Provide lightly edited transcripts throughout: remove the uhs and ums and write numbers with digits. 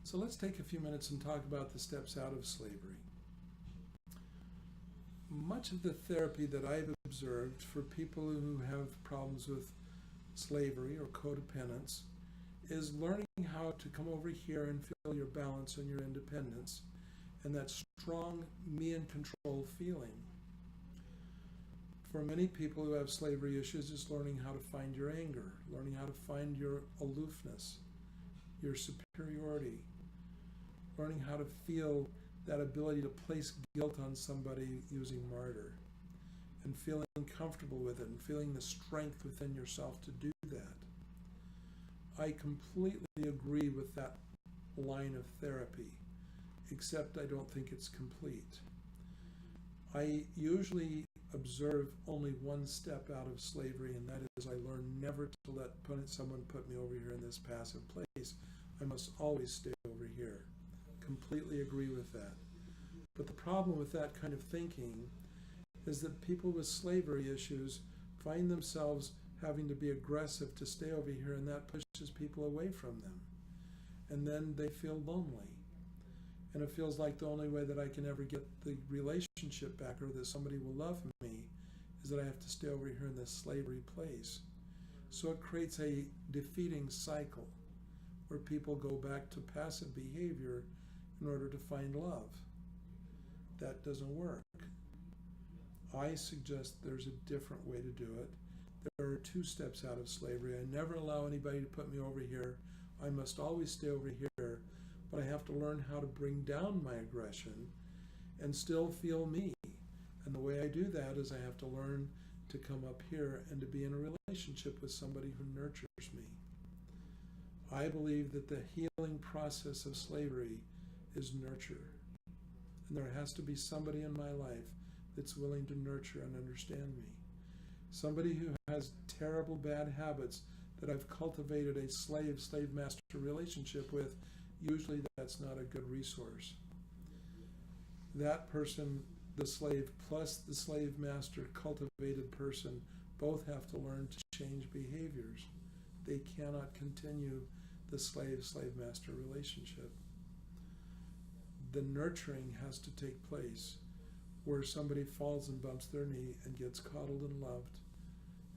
So let's take a few minutes and talk about the steps out of slavery. Much of the therapy that I've observed for people who have problems with slavery or codependence is learning how to come over here and feel your balance and your independence and that strong me in control feeling. For many people who have slavery issues, it's learning how to find your anger, learning how to find your aloofness, your superiority, learning how to feel that ability to place guilt on somebody using martyr, and feeling comfortable with it and feeling the strength within yourself to do that. I completely agree with that line of therapy, except I don't think it's complete. I usually observe only one step out of slavery, and that is I learn never to let someone put me over here in this passive place. I must always stay over here. Completely agree with that. But the problem with that kind of thinking is that people with slavery issues find themselves having to be aggressive to stay over here, and that pushes people away from them. And then they feel lonely. And it feels like the only way that I can ever get the relationship back or that somebody will love me is that I have to stay over here in this slavery place. So it creates a defeating cycle where people go back to passive behavior in order to find love. That doesn't work. I suggest there's a different way to do it. There are 2 steps out of slavery. I never allow anybody to put me over here. I must always stay over here, but I have to learn how to bring down my aggression and still feel me. And the way I do that is I have to learn to come up here and to be in a relationship with somebody who nurtures me. I believe that the healing process of slavery is nurture. And there has to be somebody in my life that's willing to nurture and understand me. Somebody who has terrible bad habits that I've cultivated a slave-master relationship with, usually that's not a good resource. That person, the slave plus the slave master cultivated person, both have to learn to change behaviors. They cannot continue the slave-slave master relationship. The nurturing has to take place where somebody falls and bumps their knee and gets coddled and loved,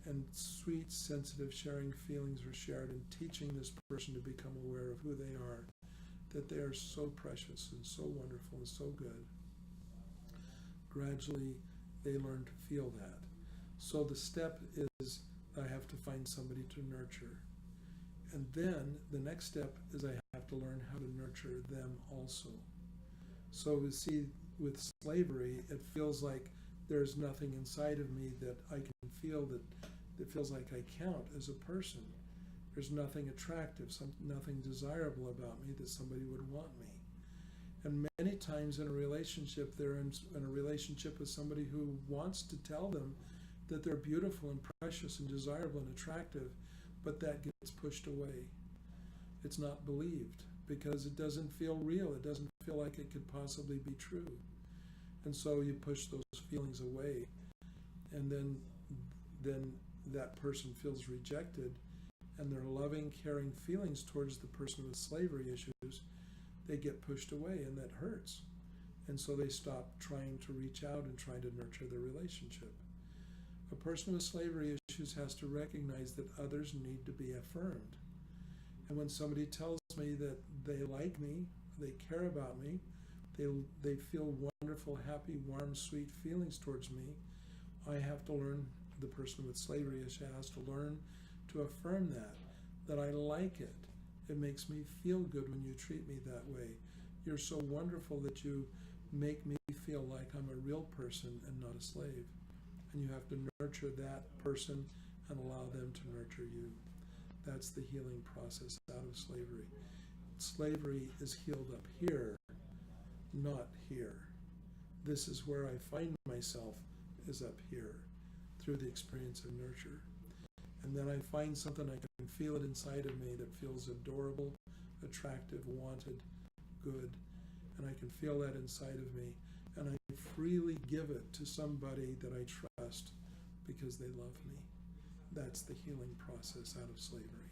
and sweet, sensitive, sharing feelings are shared, and teaching this person to become aware of who they are, that they are so precious and so wonderful and so good. Gradually, they learn to feel that. So the step is I have to find somebody to nurture. And then the next step is I have to learn how to nurture them also. So we see with slavery, it feels like there's nothing inside of me that I can feel that feels like I count as a person. There's nothing attractive, nothing desirable about me that somebody would want me. And many times in a relationship, they're in a relationship with somebody who wants to tell them that they're beautiful and precious and desirable and attractive, but that gets pushed away. It's not believed because it doesn't feel real. It doesn't feel like it could possibly be true. And so you push those feelings away, and then that person feels rejected, and their loving, caring feelings towards the person with slavery issues, they get pushed away, and that hurts. And so they stop trying to reach out and trying to nurture the relationship. A person with slavery issues has to recognize that others need to be affirmed. And when somebody tells me that they like me, they care about me, they feel wonderful, happy, warm, sweet feelings towards me, I have to learn, the person with slavery issue has to learn to affirm that I like it. It makes me feel good when you treat me that way. You're so wonderful that you make me feel like I'm a real person and not a slave. And you have to nurture that person and allow them to nurture you. That's the healing process out of slavery. Slavery is healed up here, not here. This is where I find myself, is up here, through the experience of nurture. And then I find something, I can feel it inside of me that feels adorable, attractive, wanted, good. And I can feel that inside of me. And I freely give it to somebody that I trust because they love me. That's the healing process out of slavery.